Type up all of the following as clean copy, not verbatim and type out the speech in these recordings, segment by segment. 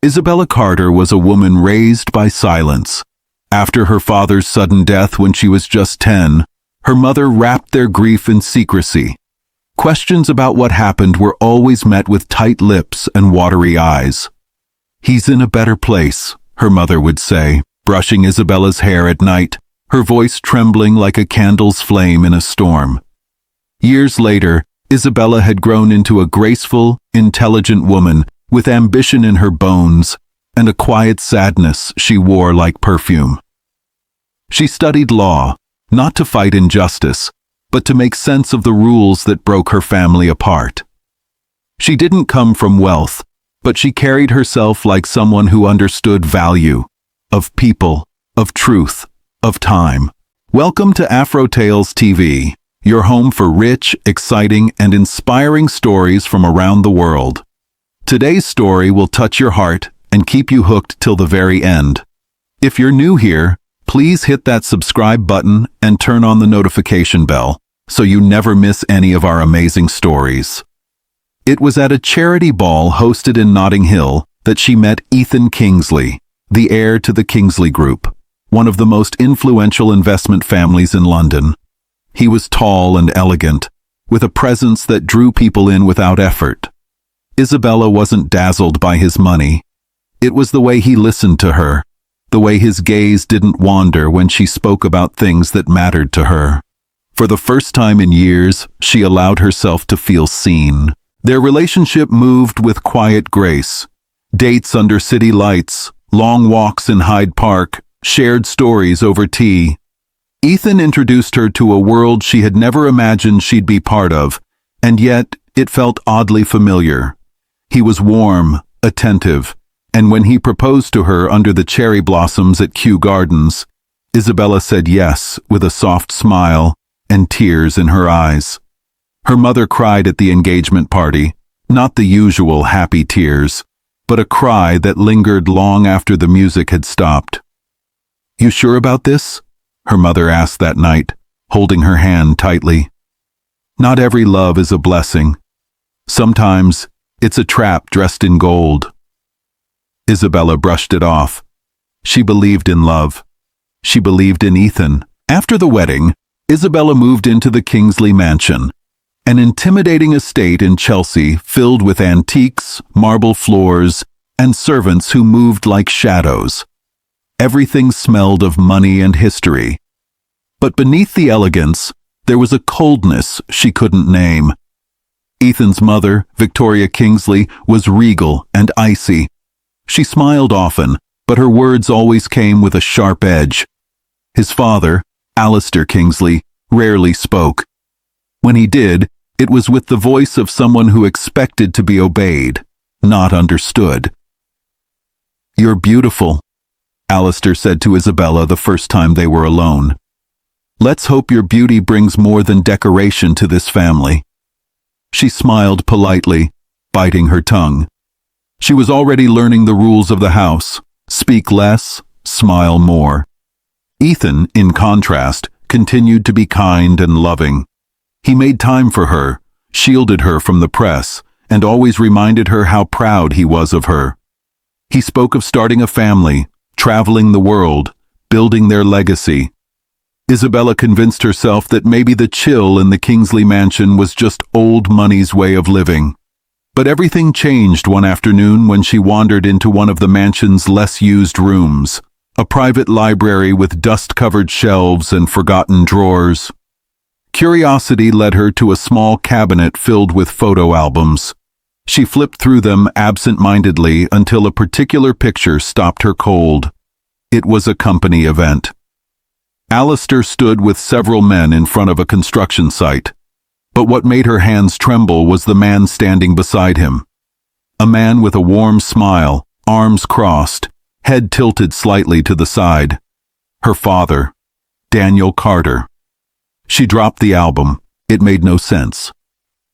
Isabella Carter was a woman raised by silence. After her father's sudden death when she was just 10, her mother wrapped their grief in secrecy. Questions about what happened were always met with tight lips and watery eyes. "He's in a better place," her mother would say, brushing Isabella's hair at night, her voice trembling like a candle's flame in a storm. Years later, Isabella had grown into a graceful, intelligent woman with ambition in her bones and a quiet sadness she wore like perfume. She studied law, not to fight injustice, but to make sense of the rules that broke her family apart. She didn't come from wealth, but she carried herself like someone who understood value, of people, of truth, of time. Welcome to Afro Tales TV, your home for rich, exciting, and inspiring stories from around the world. Today's story will touch your heart and keep you hooked till the very end. If you're new here, please hit that subscribe button and turn on the notification bell so you never miss any of our amazing stories. It was at a charity ball hosted in Notting Hill that she met Ethan Kingsley, the heir to the Kingsley Group, one of the most influential investment families in London. He was tall and elegant, with a presence that drew people in without effort. Isabella wasn't dazzled by his money. It was the way he listened to her, the way his gaze didn't wander when she spoke about things that mattered to her. For the first time in years, she allowed herself to feel seen. Their relationship moved with quiet grace. Dates under city lights, long walks in Hyde Park, shared stories over tea. Ethan introduced her to a world she had never imagined she'd be part of, and yet it felt oddly familiar. He was warm, attentive, and when he proposed to her under the cherry blossoms at Kew Gardens, Isabella said yes with a soft smile and tears in her eyes. Her mother cried at the engagement party, not the usual happy tears, but a cry that lingered long after the music had stopped. "You sure about this?" her mother asked that night, holding her hand tightly. "Not every love is a blessing. Sometimes it's a trap dressed in gold." Isabella brushed it off. She believed in love. She believed in Ethan. After the wedding, Isabella moved into the Kingsley mansion, an intimidating estate in Chelsea filled with antiques, marble floors, and servants who moved like shadows. Everything smelled of money and history. But beneath the elegance, there was a coldness she couldn't name. Ethan's mother, Victoria Kingsley, was regal and icy. She smiled often, but her words always came with a sharp edge. His father, Alistair Kingsley, rarely spoke. When he did, it was with the voice of someone who expected to be obeyed, not understood. "You're beautiful," Alistair said to Isabella the first time they were alone. "Let's hope your beauty brings more than decoration to this family." She smiled politely, biting her tongue. She was already learning the rules of the house: speak less, smile more. Ethan, in contrast, continued to be kind and loving. He made time for her, shielded her from the press, and always reminded her how proud he was of her. He spoke of starting a family, traveling the world, building their legacy. Isabella convinced herself that maybe the chill in the Kingsley mansion was just old money's way of living. But everything changed one afternoon when she wandered into one of the mansion's less-used rooms, a private library with dust-covered shelves and forgotten drawers. Curiosity led her to a small cabinet filled with photo albums. She flipped through them absent-mindedly until a particular picture stopped her cold. It was a company event. Alistair stood with several men in front of a construction site. But what made her hands tremble was the man standing beside him. A man with a warm smile, arms crossed, head tilted slightly to the side. Her father, Daniel Carter. She dropped the album. It made no sense.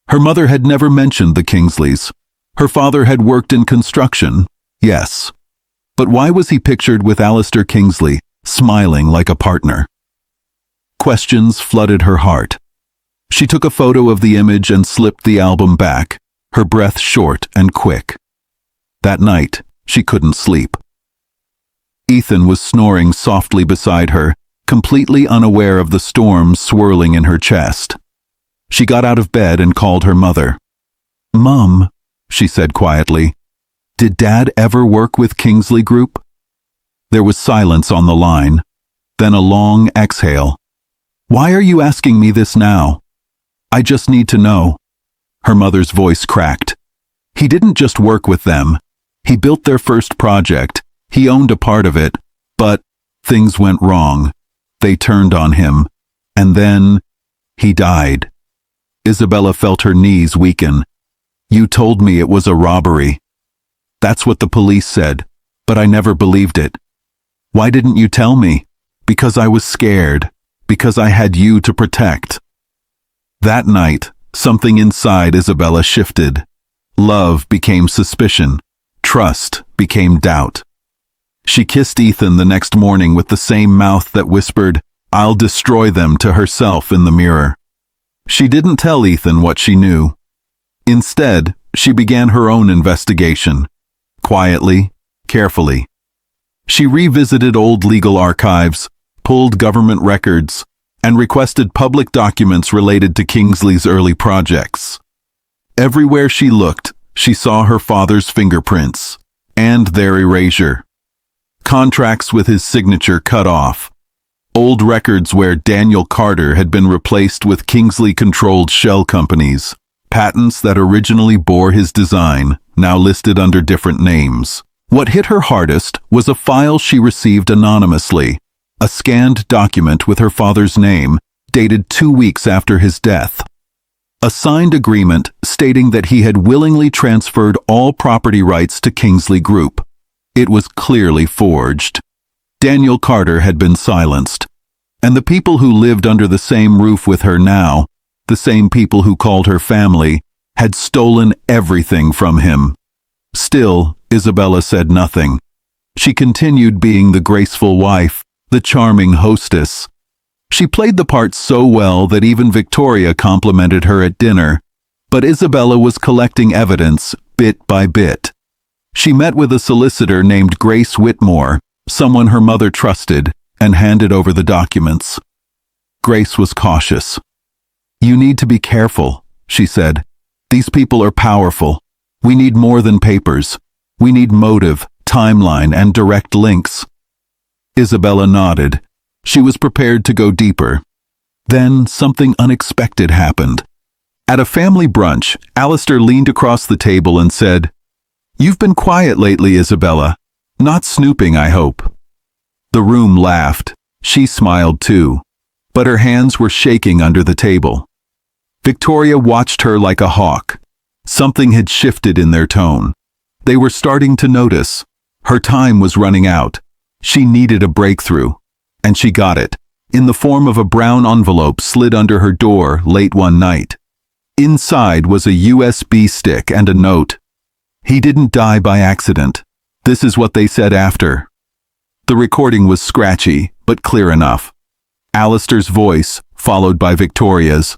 Her mother had never mentioned the Kingsleys. Her father had worked in construction, yes. But why was he pictured with Alistair Kingsley, smiling like a partner? Questions flooded her heart. She took a photo of the image and slipped the album back, her breath short and quick. That night, She couldn't sleep. Ethan was snoring softly beside her, completely unaware of the storm swirling in her chest. She got out of bed and called her mother. "Mum," she said quietly, "did Dad ever work with Kingsley Group?" There was silence on the line, then a long exhale. "Why are you asking me this now?" "I just need to know." Her mother's voice cracked. "He didn't just work with them. He built their first project. He owned a part of it. But things went wrong. They turned on him. And then he died." Isabella felt her knees weaken. "You told me it was a robbery." "That's what the police said, but I never believed it." "Why didn't you tell me?" "Because I was scared. Because I had you to protect." That night, something inside Isabella shifted. Love became suspicion. Trust became doubt. She kissed Ethan the next morning with the same mouth that whispered, "I'll destroy them," to herself in the mirror. She didn't tell Ethan what she knew. Instead, she began her own investigation. Quietly, carefully. She revisited old legal archives, pulled government records, and requested public documents related to Kingsley's early projects. Everywhere she looked, she saw her father's fingerprints, and their erasure. Contracts with his signature cut off. Old records where Daniel Carter had been replaced with Kingsley-controlled shell companies. Patents that originally bore his design, now listed under different names. What hit her hardest was a file she received anonymously, a scanned document with her father's name, dated 2 weeks after his death. A signed agreement stating that he had willingly transferred all property rights to Kingsley Group. It was clearly forged. Daniel Carter had been silenced, and the people who lived under the same roof with her now, the same people who called her family, had stolen everything from him. Still, Isabella said nothing. She continued being the graceful wife, the charming hostess. She played the part so well that even Victoria complimented her at dinner, but Isabella was collecting evidence bit by bit. She met with a solicitor named Grace Whitmore, someone her mother trusted, and handed over the documents. Grace was cautious. "You need to be careful," she said. "These people are powerful. We need more than papers. We need motive, timeline, and direct links." Isabella nodded. She was prepared to go deeper. Then something unexpected happened. At a family brunch, Alistair leaned across the table and said, "You've been quiet lately, Isabella. Not snooping, I hope." The room laughed. She smiled too, but her hands were shaking under the table. Victoria watched her like a hawk. Something had shifted in their tone. They were starting to notice. Her time was running out. She needed a breakthrough. And she got it, in the form of a brown envelope slid under her door late one night. Inside was a USB stick and a note. "He didn't die by accident. This is what they said after." The recording was scratchy, but clear enough. Alistair's voice, followed by Victoria's.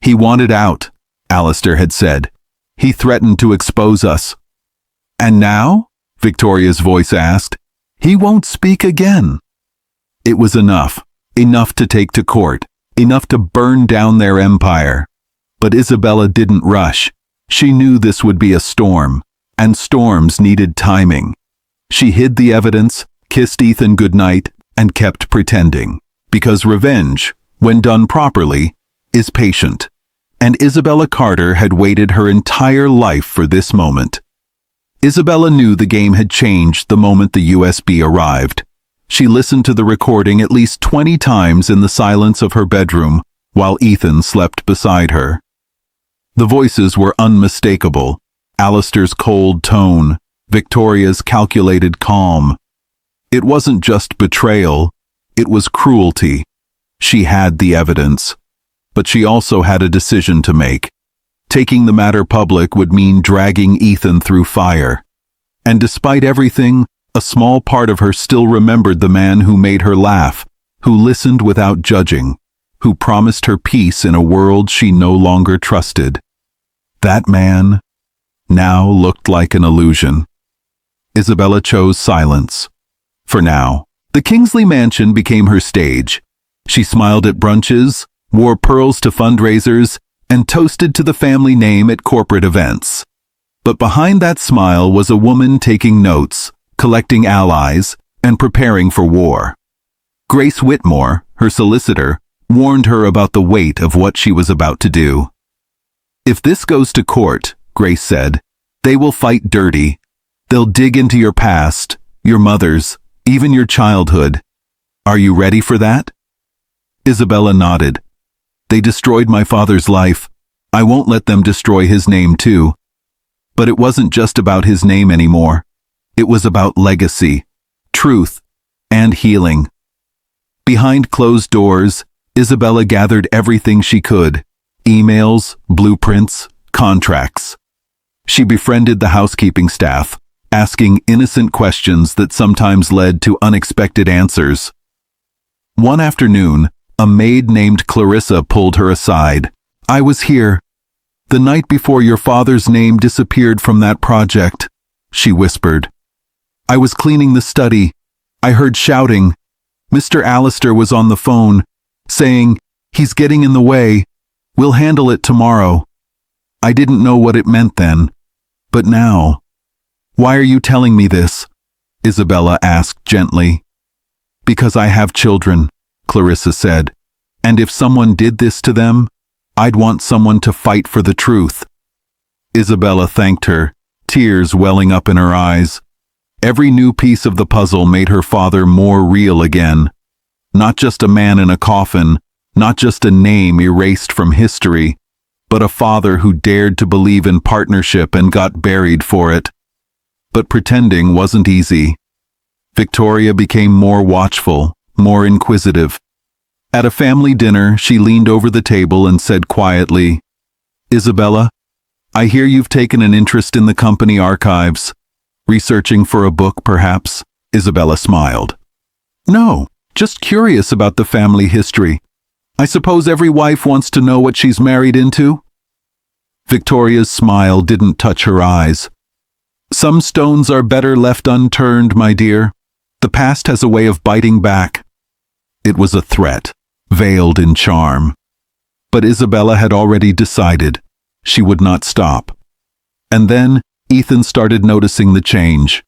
"He wanted out," Alistair had said. "He threatened to expose us." "And now?" Victoria's voice asked. "He won't speak again." It was enough. Enough to take to court. Enough to burn down their empire. But Isabella didn't rush. She knew this would be a storm, and storms needed timing. She hid the evidence, kissed Ethan goodnight, and kept pretending. Because revenge, when done properly, is patient. And Isabella Carter had waited her entire life for this moment. Isabella knew the game had changed the moment the USB arrived. She listened to the recording at least 20 times in the silence of her bedroom while Ethan slept beside her. The voices were unmistakable. Alistair's cold tone, Victoria's calculated calm. It wasn't just betrayal, it was cruelty. She had the evidence, but she also had a decision to make. Taking the matter public would mean dragging Ethan through fire. And despite everything, a small part of her still remembered the man who made her laugh, who listened without judging, who promised her peace in a world she no longer trusted. That man now looked like an illusion. Isabella chose silence. For now, the Kingsley mansion became her stage. She smiled at brunches, wore pearls to fundraisers, and toasted to the family name at corporate events. But behind that smile was a woman taking notes, collecting allies, and preparing for war. Grace Whitmore, her solicitor, warned her about the weight of what she was about to do. "If this goes to court," Grace said, "they will fight dirty. They'll dig into your past, your mother's, even your childhood. Are you ready for that?" Isabella nodded. "They destroyed my father's life. I won't let them destroy his name too." But it wasn't just about his name anymore. It was about legacy, truth, and healing. Behind closed doors, Isabella gathered everything she could: emails, blueprints, contracts. She befriended the housekeeping staff, asking innocent questions that sometimes led to unexpected answers. One afternoon, a maid named Clarissa pulled her aside. "I was here the night before your father's name disappeared from that project," she whispered. "I was cleaning the study. I heard shouting. Mr. Allister was on the phone, saying, 'He's getting in the way. We'll handle it tomorrow.' I didn't know what it meant then. But now—" "Why are you telling me this?" Isabella asked gently. "Because I have children," Clarissa said. "And if someone did this to them, I'd want someone to fight for the truth." Isabella thanked her, tears welling up in her eyes. Every new piece of the puzzle made her father more real again. Not just a man in a coffin, not just a name erased from history, but a father who dared to believe in partnership and got buried for it. But pretending wasn't easy. Victoria became more watchful, more inquisitive. At a family dinner, she leaned over the table and said quietly, "Isabella, I hear you've taken an interest in the company archives. Researching for a book, perhaps?" Isabella smiled. "No, just curious about the family history. I suppose every wife wants to know what she's married into?" Victoria's smile didn't touch her eyes. "Some stones are better left unturned, my dear. The past has a way of biting back." It was a threat, veiled in charm. But Isabella had already decided. She would not stop. And then Ethan started noticing the change.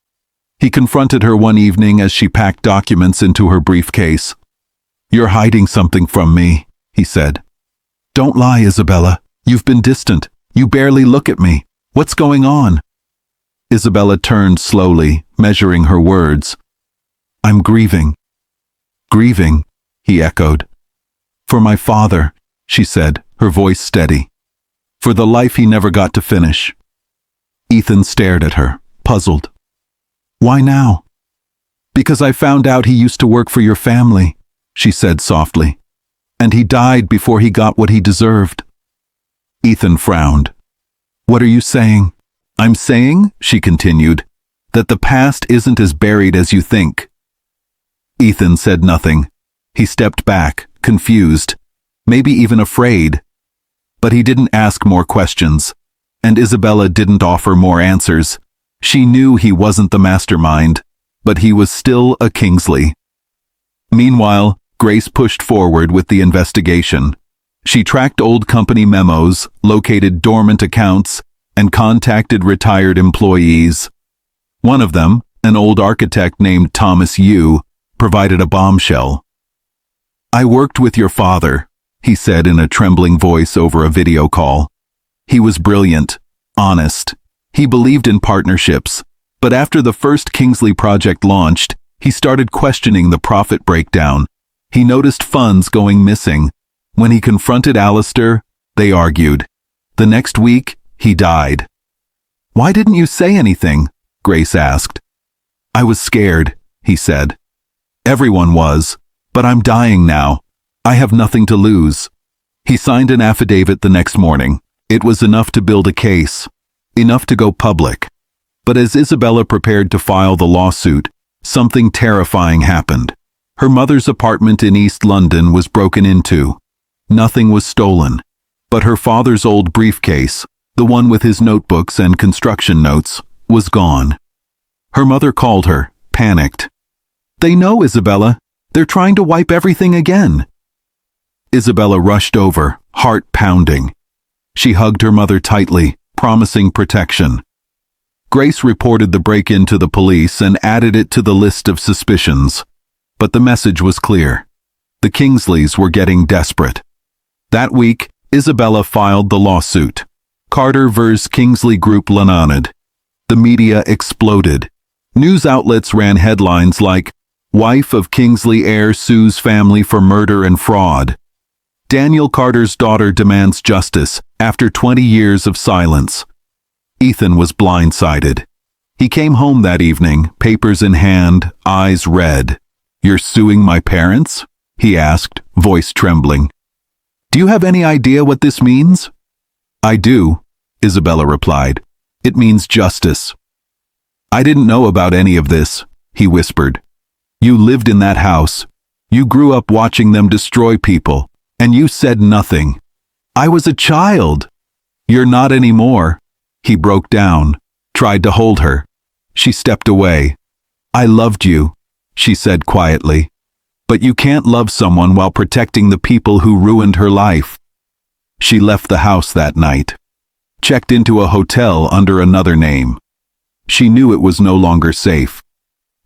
He confronted her one evening as she packed documents into her briefcase. "You're hiding something from me," he said. "Don't lie, Isabella. You've been distant. You barely look at me. What's going on?" Isabella turned slowly, measuring her words. "I'm grieving." "Grieving?" he echoed. "For my father," she said, her voice steady. "For the life he never got to finish." Ethan stared at her, puzzled. "Why now?" "Because I found out he used to work for your family," she said softly. "And he died before he got what he deserved." Ethan frowned. "What are you saying?" "I'm saying," she continued, "that the past isn't as buried as you think." Ethan said nothing. He stepped back, confused, maybe even afraid. But he didn't ask more questions, and Isabella didn't offer more answers. She knew he wasn't the mastermind, but he was still a Kingsley. Meanwhile, Grace pushed forward with the investigation. She tracked old company memos, located dormant accounts, and contacted retired employees. One of them, an old architect named Thomas Yu, provided a bombshell. "I worked with your father," he said in a trembling voice over a video call. "He was brilliant, honest. He believed in partnerships. But after the first Kingsley project launched, he started questioning the profit breakdown. He noticed funds going missing. When he confronted Allister, they argued. The next week, he died." "Why didn't you say anything?" Grace asked. "I was scared," he said. "Everyone was. But I'm dying now. I have nothing to lose." He signed an affidavit the next morning. It was enough to build a case, enough to go public. But as Isabella prepared to file the lawsuit, something terrifying happened. Her mother's apartment in East London was broken into. Nothing was stolen, but her father's old briefcase, the one with his notebooks and construction notes, was gone. Her mother called her, panicked. "They know, Isabella. They're trying to wipe everything again." Isabella rushed over, heart pounding. She hugged her mother tightly, promising protection. Grace reported the break-in to the police and added it to the list of suspicions. But the message was clear. The Kingsleys were getting desperate. That week, Isabella filed the lawsuit. Carter vs. Kingsley Group Lananad. The media exploded. News outlets ran headlines like, "Wife of Kingsley heir sues family for murder and fraud." Daniel Carter's daughter demands justice after 20 years of silence. Ethan was blindsided. He came home that evening, papers in hand, eyes red. "You're suing my parents?" he asked, voice trembling. "Do you have any idea what this means?" "I do," Isabella replied. "It means justice." "I didn't know about any of this," he whispered. "You lived in that house. You grew up watching them destroy people, and you said nothing. I was a child." "You're not anymore." He broke down, tried to hold her. She stepped away. "I loved you," she said quietly. "But you can't love someone while protecting the people who ruined her life." She left the house that night, checked into a hotel under another name. She knew it was no longer safe.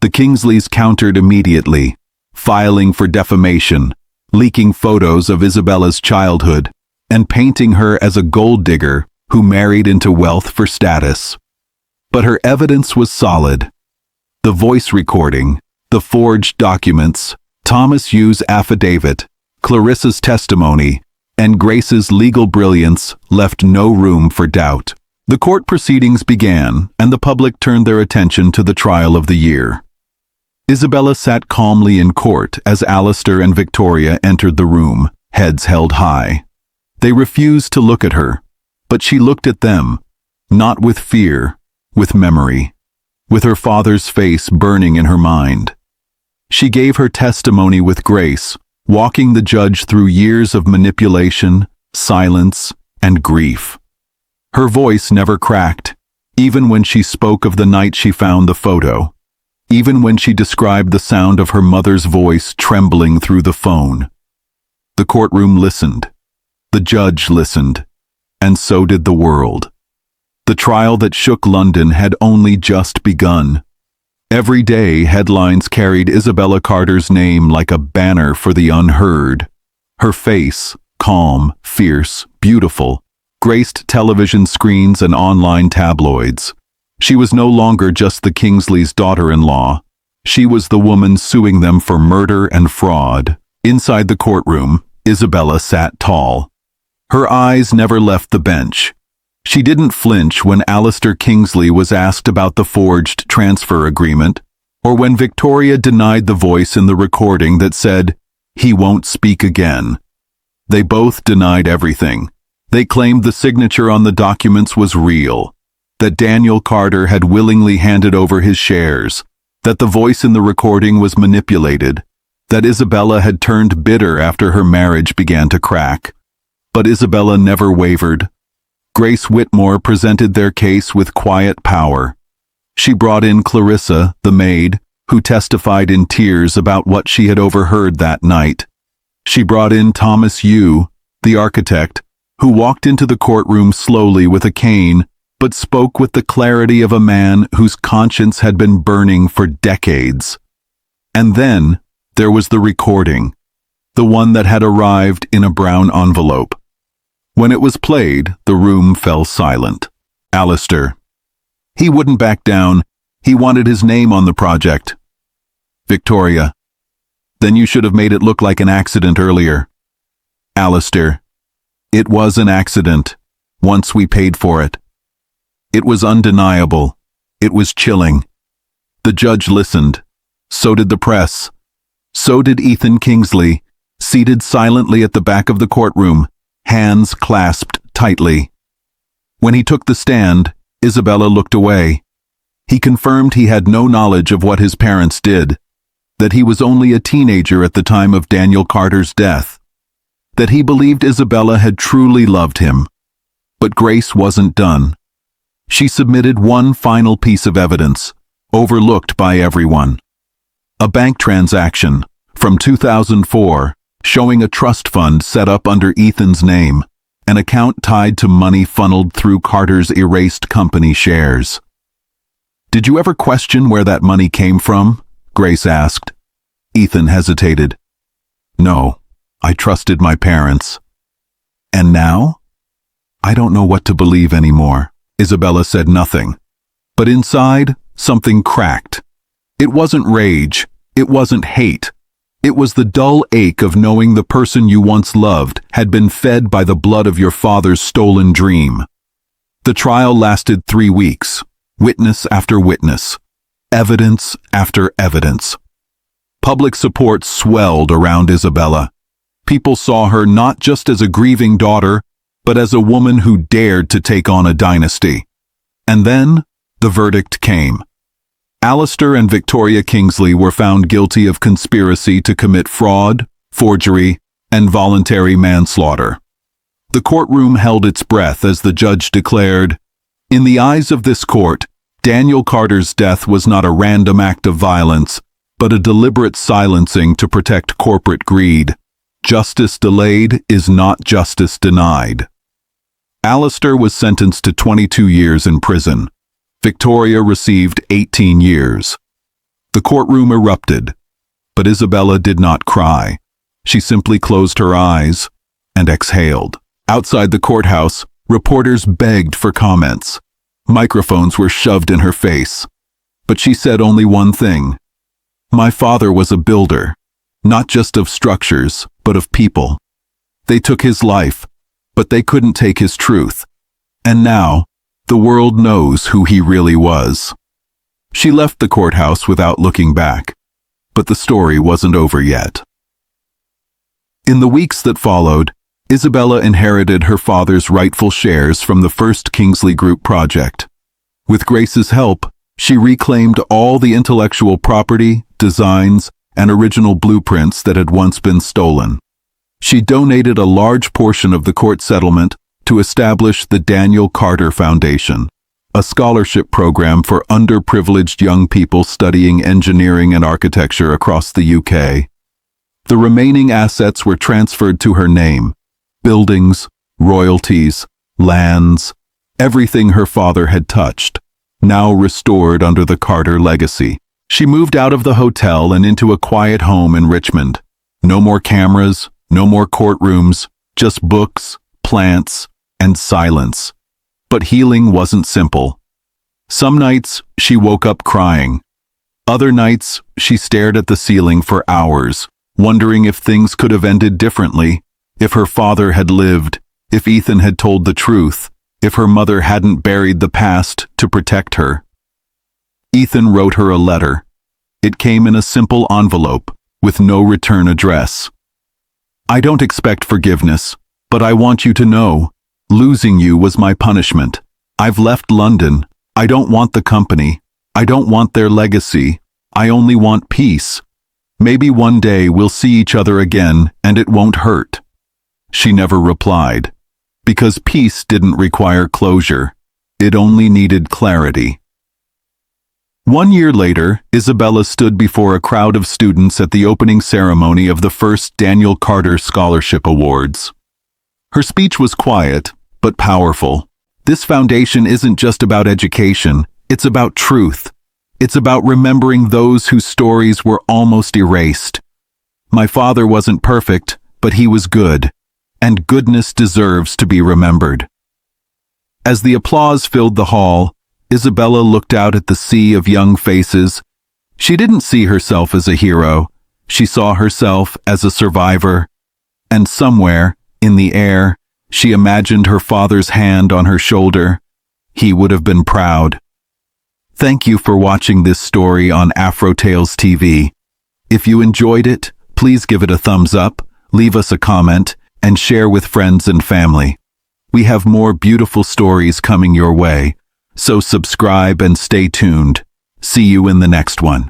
The Kingsleys countered immediately, filing for defamation, leaking photos of Isabella's childhood, and painting her as a gold digger who married into wealth for status. But her evidence was solid. The voice recording, the forged documents, Thomas Yu's affidavit, Clarissa's testimony, and Grace's legal brilliance left no room for doubt. The court proceedings began, and the public turned their attention to the trial of the year. Isabella sat calmly in court as Alistair and Victoria entered the room, heads held high. They refused to look at her, but she looked at them, not with fear, with memory, with her father's face burning in her mind. She gave her testimony with grace, walking the judge through years of manipulation, silence, and grief. Her voice never cracked, even when she spoke of the night she found the photo, even when she described the sound of her mother's voice trembling through the phone. The courtroom listened. The judge listened. And so did the world. The trial that shook London had only just begun. Every day, headlines carried Isabella Carter's name like a banner for the unheard. Her face, calm, fierce, beautiful, graced television screens and online tabloids. She was no longer just the Kingsleys' daughter-in-law. She was the woman suing them for murder and fraud. Inside the courtroom, Isabella sat tall. Her eyes never left the bench. She didn't flinch when Alistair Kingsley was asked about the forged transfer agreement, or when Victoria denied the voice in the recording that said, "He won't speak again." They both denied everything. They claimed the signature on the documents was real, that Daniel Carter had willingly handed over his shares, that the voice in the recording was manipulated, that Isabella had turned bitter after her marriage began to crack. But Isabella never wavered. Grace Whitmore presented their case with quiet power. She brought in Clarissa, the maid, who testified in tears about what she had overheard that night. She brought in Thomas Yu, the architect, who walked into the courtroom slowly with a cane, but spoke with the clarity of a man whose conscience had been burning for decades. And then there was the recording, the one that had arrived in a brown envelope. When it was played, the room fell silent. Alistair. He wouldn't back down. He wanted his name on the project. Victoria. Then you should have made it look like an accident earlier. Alistair. It was an accident, once we paid for it. It was undeniable. It was chilling. The judge listened. So did the press. So did Ethan Kingsley, seated silently at the back of the courtroom, hands clasped tightly. When he took the stand, Isabella looked away. He confirmed he had no knowledge of what his parents did, that he was only a teenager at the time of Daniel Carter's death, that he believed Isabella had truly loved him. But Grace wasn't done. She submitted one final piece of evidence, overlooked by everyone. A bank transaction from 2004 showing a trust fund set up under Ethan's name, an account tied to money funneled through Carter's erased company shares. "Did you ever question where that money came from?" Grace asked. Ethan hesitated. "No, I trusted my parents." "And now?" "I don't know what to believe anymore." Isabella said nothing. But inside, something cracked. It wasn't rage. It wasn't hate. It was the dull ache of knowing the person you once loved had been fed by the blood of your father's stolen dream. The trial lasted 3 weeks, witness after witness, evidence after evidence. Public support swelled around Isabella. People saw her not just as a grieving daughter, but as a woman who dared to take on a dynasty. And then, the verdict came. Alistair and Victoria Kingsley were found guilty of conspiracy to commit fraud, forgery, and voluntary manslaughter. The courtroom held its breath as the judge declared, "In the eyes of this court, Daniel Carter's death was not a random act of violence, but a deliberate silencing to protect corporate greed. Justice delayed is not justice denied." Alistair was sentenced to 22 years in prison. Victoria received 18 years. The courtroom erupted, but Isabella did not cry. She simply closed her eyes and exhaled. Outside the courthouse, reporters begged for comments. Microphones were shoved in her face. But she said only one thing. "My father was a builder, not just of structures, but of people. They took his life, but they couldn't take his truth. And now, the world knows who he really was." She left the courthouse without looking back. But the story wasn't over yet. In the weeks that followed, Isabella inherited her father's rightful shares from the first Kingsley Group project. With Grace's help, she reclaimed all the intellectual property, designs, and original blueprints that had once been stolen. She donated a large portion of the court settlement to establish the Daniel Carter Foundation, a scholarship program for underprivileged young people studying engineering and architecture across the UK. The remaining assets were transferred to her name: buildings, royalties, lands, everything her father had touched, now restored under the Carter legacy. She moved out of the hotel and into a quiet home in Richmond. No more cameras, no more courtrooms, just books, plants, and silence. But healing wasn't simple. Some nights she woke up crying. Other nights she stared at the ceiling for hours, wondering if things could have ended differently, if her father had lived, if Ethan had told the truth, if her mother hadn't buried the past to protect her. Ethan wrote her a letter. It came in a simple envelope, with no return address. "I don't expect forgiveness, but I want you to know, losing you was my punishment. I've left London. I don't want the company. I don't want their legacy. I only want peace. Maybe one day we'll see each other again and it won't hurt." She never replied, because peace didn't require closure. It only needed clarity. 1 year later, Isabella stood before a crowd of students at the opening ceremony of the first Daniel Carter Scholarship Awards. Her speech was quiet, but powerful. This foundation isn't just about education, it's about truth. It's about remembering those whose stories were almost erased. My father wasn't perfect, but he was good, and goodness deserves to be remembered. As the applause filled the hall, Isabella looked out at the sea of young faces. She didn't see herself as a hero. She saw herself as a survivor. And somewhere, in the air, she imagined her father's hand on her shoulder. He would have been proud. Thank you for watching this story on Afro Tales TV. If you enjoyed it, please give it a thumbs up, leave us a comment, and share with friends and family. We have more beautiful stories coming your way, so subscribe and stay tuned. See you in the next one.